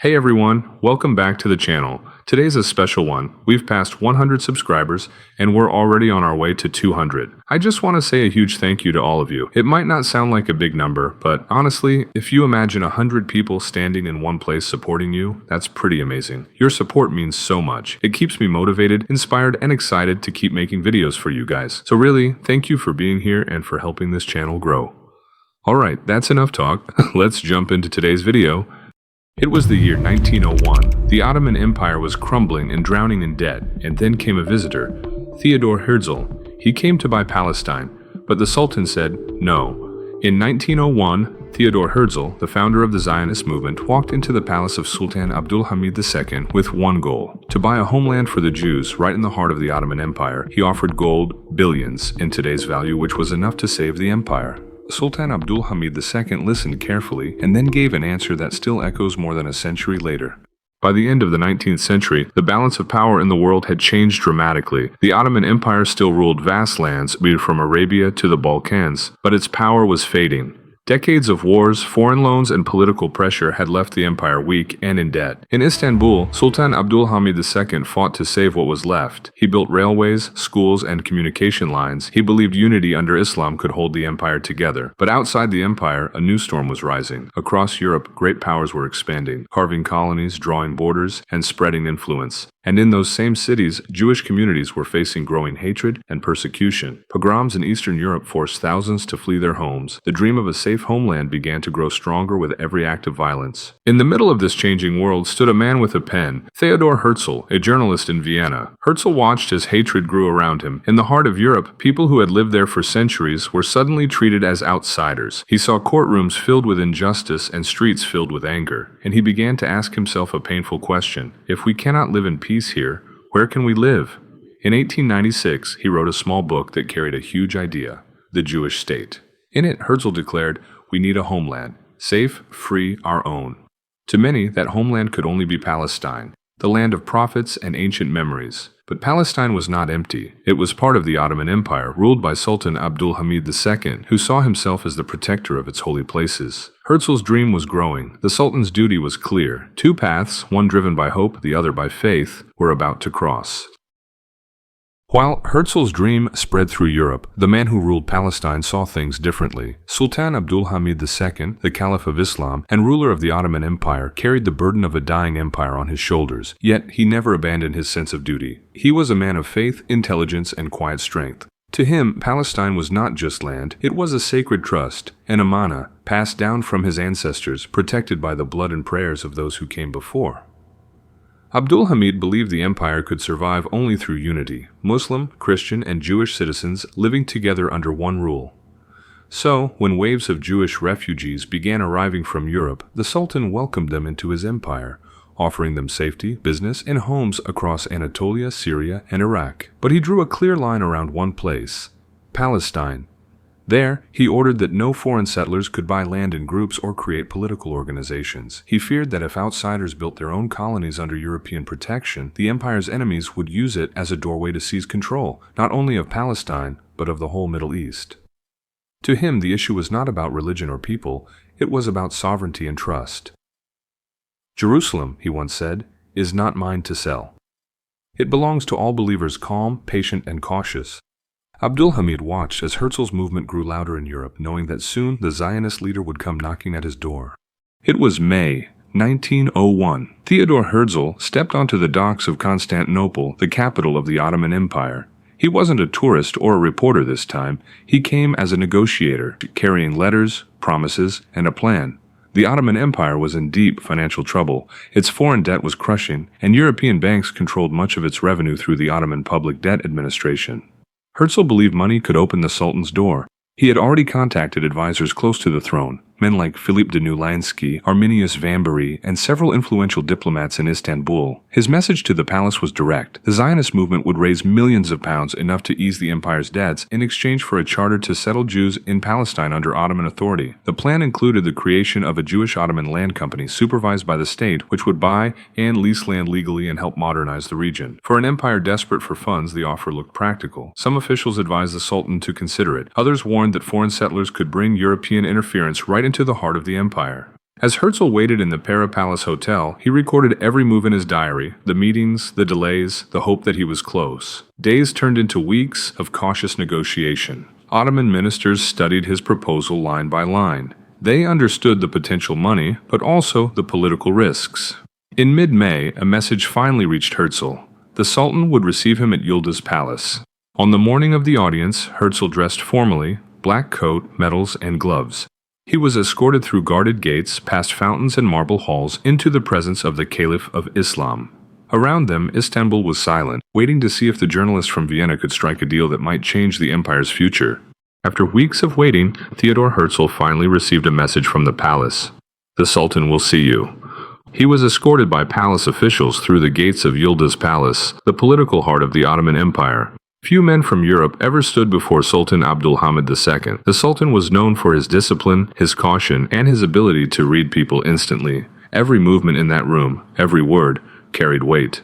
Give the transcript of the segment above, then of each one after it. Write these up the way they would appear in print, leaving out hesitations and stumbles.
Hey everyone, welcome back to the channel. Today's a special one. We've passed 100 subscribers and we're already on our way to 200. I just want to say a huge thank you to all of you. It might not sound like a big number, but honestly, if you imagine 100 people standing in one place supporting you, that's pretty amazing. Your support means so much. It keeps me motivated, inspired, and excited to keep making videos for you guys. So really, thank you for being here and for helping this channel grow. Alright, that's enough talk. Let's jump into today's video. It was the year 1901. The Ottoman Empire was crumbling and drowning in debt, and then came a visitor, Theodor Herzl. He came to buy Palestine, but the Sultan said no. In 1901, Theodor Herzl, the founder of the Zionist movement, walked into the palace of Sultan Abdulhamid II with one goal: to buy a homeland for the Jews right in the heart of the Ottoman Empire. He offered gold, billions in today's value, which was enough to save the empire. Sultan Abdulhamid II listened carefully and then gave an answer that still echoes more than a century later. By the end of the 19th century, the balance of power in the world had changed dramatically. The Ottoman Empire still ruled vast lands, be it from Arabia to the Balkans, but its power was fading. Decades of wars, foreign loans, and political pressure had left the empire weak and in debt. In Istanbul, Sultan Abdulhamid II fought to save what was left. He built railways, schools, and communication lines. He believed unity under Islam could hold the empire together. But outside the empire, a new storm was rising. Across Europe, great powers were expanding, carving colonies, drawing borders, and spreading influence. And in those same cities, Jewish communities were facing growing hatred and persecution. Pogroms in Eastern Europe forced thousands to flee their homes. The dream of a safe homeland began to grow stronger with every act of violence. In the middle of this changing world stood a man with a pen, Theodor Herzl, a journalist in Vienna. Herzl watched as hatred grew around him. In the heart of Europe, people who had lived there for centuries were suddenly treated as outsiders. He saw courtrooms filled with injustice and streets filled with anger, and he began to ask himself a painful question: if we cannot live in peace here, where can we live? In 1896, he wrote a small book that carried a huge idea: the Jewish state. In it, Herzl declared, "We need a homeland, safe, free, our own." To many, that homeland could only be Palestine, the land of prophets and ancient memories. But Palestine was not empty. It was part of the Ottoman Empire, ruled by Sultan Abdulhamid II, who saw himself as the protector of its holy places. Herzl's dream was growing. The Sultan's duty was clear. Two paths, one driven by hope, the other by faith, were about to cross. While Herzl's dream spread through Europe, the man who ruled Palestine saw things differently. Sultan Abdulhamid II, the Caliph of Islam and ruler of the Ottoman Empire, carried the burden of a dying empire on his shoulders, yet he never abandoned his sense of duty. He was a man of faith, intelligence, and quiet strength. To him, Palestine was not just land, it was a sacred trust, an amana, passed down from his ancestors, protected by the blood and prayers of those who came before. Abdulhamid believed the empire could survive only through unity, Muslim, Christian, and Jewish citizens living together under one rule. So, when waves of Jewish refugees began arriving from Europe, the Sultan welcomed them into his empire, offering them safety, business, and homes across Anatolia, Syria, and Iraq. But he drew a clear line around one place: Palestine. There, he ordered that no foreign settlers could buy land in groups or create political organizations. He feared that if outsiders built their own colonies under European protection, the empire's enemies would use it as a doorway to seize control, not only of Palestine, but of the whole Middle East. To him, the issue was not about religion or people, it was about sovereignty and trust. "Jerusalem," he once said, "is not mine to sell. It belongs to all believers calm, patient, and cautious." Abdulhamid watched as Herzl's movement grew louder in Europe, knowing that soon the Zionist leader would come knocking at his door. It was May 1901. Theodor Herzl stepped onto the docks of Constantinople, the capital of the Ottoman Empire. He wasn't a tourist or a reporter this time. He came as a negotiator, carrying letters, promises, and a plan. The Ottoman Empire was in deep financial trouble. Its foreign debt was crushing, and European banks controlled much of its revenue through the Ottoman Public Debt Administration. Herzl believed money could open the Sultan's door. He had already contacted advisors close to the throne, men like Philip de Newlansky, Arminius Vambery, and several influential diplomats in Istanbul. His message to the palace was direct. The Zionist movement would raise millions of pounds, enough to ease the empire's debts, in exchange for a charter to settle Jews in Palestine under Ottoman authority. The plan included the creation of a Jewish Ottoman land company supervised by the state, which would buy and lease land legally and help modernize the region. For an empire desperate for funds, the offer looked practical. Some officials advised the Sultan to consider it. Others warned that foreign settlers could bring European interference right into the heart of the empire. As Herzl waited in the Para Palace Hotel, he recorded every move in his diary, the meetings, the delays, the hope that he was close. Days turned into weeks of cautious negotiation. Ottoman ministers studied his proposal line by line. They understood the potential money, but also the political risks. In mid-May, a message finally reached Herzl. The Sultan would receive him at Yildiz Palace. On the morning of the audience, Herzl dressed formally, black coat, medals, and gloves. He was escorted through guarded gates, past fountains and marble halls, into the presence of the Caliph of Islam. Around them, Istanbul was silent, waiting to see if the journalist from Vienna could strike a deal that might change the empire's future. After weeks of waiting, Theodor Herzl finally received a message from the palace. "The Sultan will see you." He was escorted by palace officials through the gates of Yildiz Palace, the political heart of the Ottoman Empire. Few men from Europe ever stood before Sultan Abdulhamid II. The Sultan was known for his discipline, his caution, and his ability to read people instantly. Every movement in that room, every word, carried weight.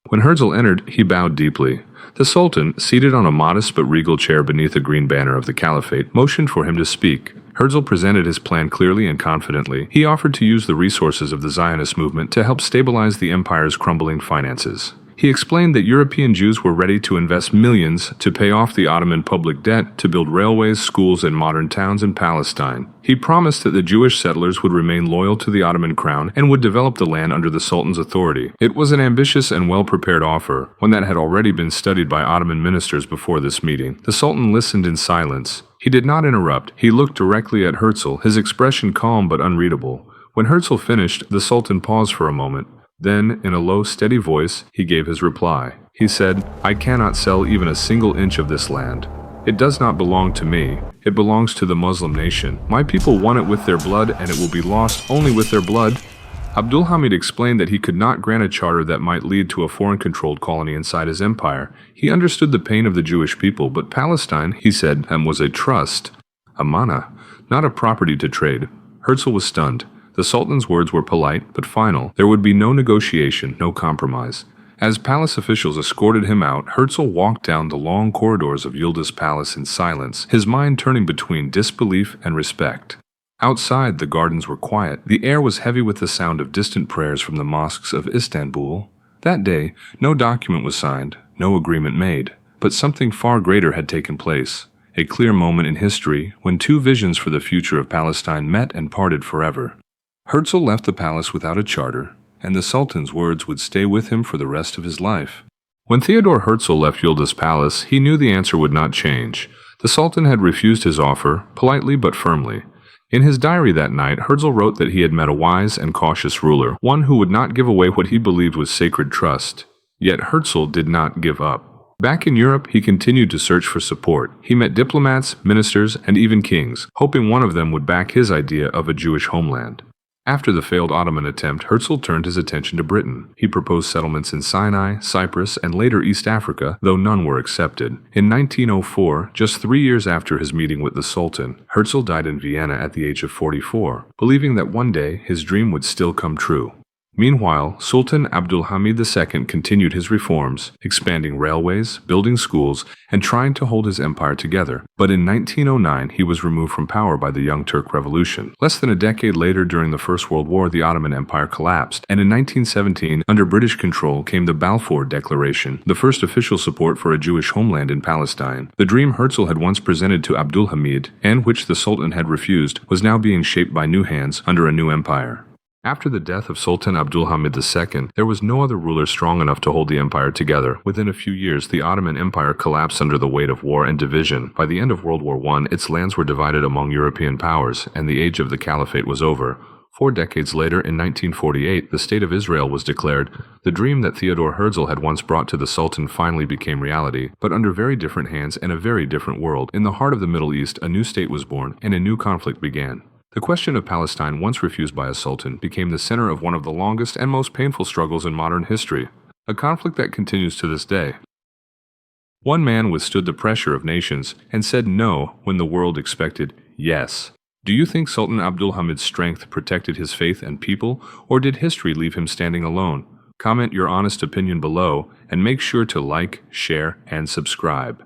When Herzl entered, he bowed deeply. The Sultan, seated on a modest but regal chair beneath a green banner of the Caliphate, motioned for him to speak. Herzl presented his plan clearly and confidently. He offered to use the resources of the Zionist movement to help stabilize the empire's crumbling finances. He explained that European Jews were ready to invest millions to pay off the Ottoman public debt, to build railways, schools, and modern towns in Palestine. He promised that the Jewish settlers would remain loyal to the Ottoman crown and would develop the land under the Sultan's authority. It was an ambitious and well-prepared offer, one that had already been studied by Ottoman ministers before this meeting. The Sultan listened in silence. He did not interrupt. He looked directly at Herzl, his expression calm but unreadable. When Herzl finished, the Sultan paused for a moment. Then, in a low, steady voice, he gave his reply. He said, "I cannot sell even a single inch of this land. It does not belong to me. It belongs to the Muslim nation. My people won it with their blood, and it will be lost only with their blood." Abdulhamid explained that he could not grant a charter that might lead to a foreign-controlled colony inside his empire. He understood the pain of the Jewish people, but Palestine, he said, was a trust, a mana, not a property to trade. Herzl was stunned. The Sultan's words were polite, but final. There would be no negotiation, no compromise. As palace officials escorted him out, Herzl walked down the long corridors of Yildiz Palace in silence, his mind turning between disbelief and respect. Outside, the gardens were quiet. The air was heavy with the sound of distant prayers from the mosques of Istanbul. That day, no document was signed, no agreement made, but something far greater had taken place. A clear moment in history when two visions for the future of Palestine met and parted forever. Herzl left the palace without a charter, and the Sultan's words would stay with him for the rest of his life. When Theodor Herzl left Yildiz Palace, he knew the answer would not change. The Sultan had refused his offer, politely but firmly. In his diary that night, Herzl wrote that he had met a wise and cautious ruler, one who would not give away what he believed was sacred trust. Yet Herzl did not give up. Back in Europe, he continued to search for support. He met diplomats, ministers, and even kings, hoping one of them would back his idea of a Jewish homeland. After the failed Ottoman attempt, Herzl turned his attention to Britain. He proposed settlements in Sinai, Cyprus, and later East Africa, though none were accepted. In 1904, just 3 years after his meeting with the Sultan, Herzl died in Vienna at the age of 44, believing that one day his dream would still come true. Meanwhile, Sultan Abdulhamid II continued his reforms, expanding railways, building schools, and trying to hold his empire together. But in 1909, he was removed from power by the Young Turk Revolution. Less than a decade later, during the First World War, the Ottoman Empire collapsed, and in 1917, under British control, came the Balfour Declaration, the first official support for a Jewish homeland in Palestine. The dream Herzl had once presented to Abdulhamid, and which the Sultan had refused, was now being shaped by new hands under a new empire. After the death of Sultan Abdulhamid II, there was no other ruler strong enough to hold the empire together. Within a few years, the Ottoman Empire collapsed under the weight of war and division. By the end of World War I, its lands were divided among European powers, and the age of the Caliphate was over. 4 decades later, in 1948, the State of Israel was declared. The dream that Theodor Herzl had once brought to the Sultan finally became reality, but under very different hands and a very different world. In the heart of the Middle East, a new state was born, and a new conflict began. The question of Palestine, once refused by a sultan, became the center of one of the longest and most painful struggles in modern history, a conflict that continues to this day. One man withstood the pressure of nations and said no when the world expected yes. Do you think Sultan Abdulhamid's strength protected his faith and people, or did history leave him standing alone? Comment your honest opinion below, and make sure to like, share, and subscribe.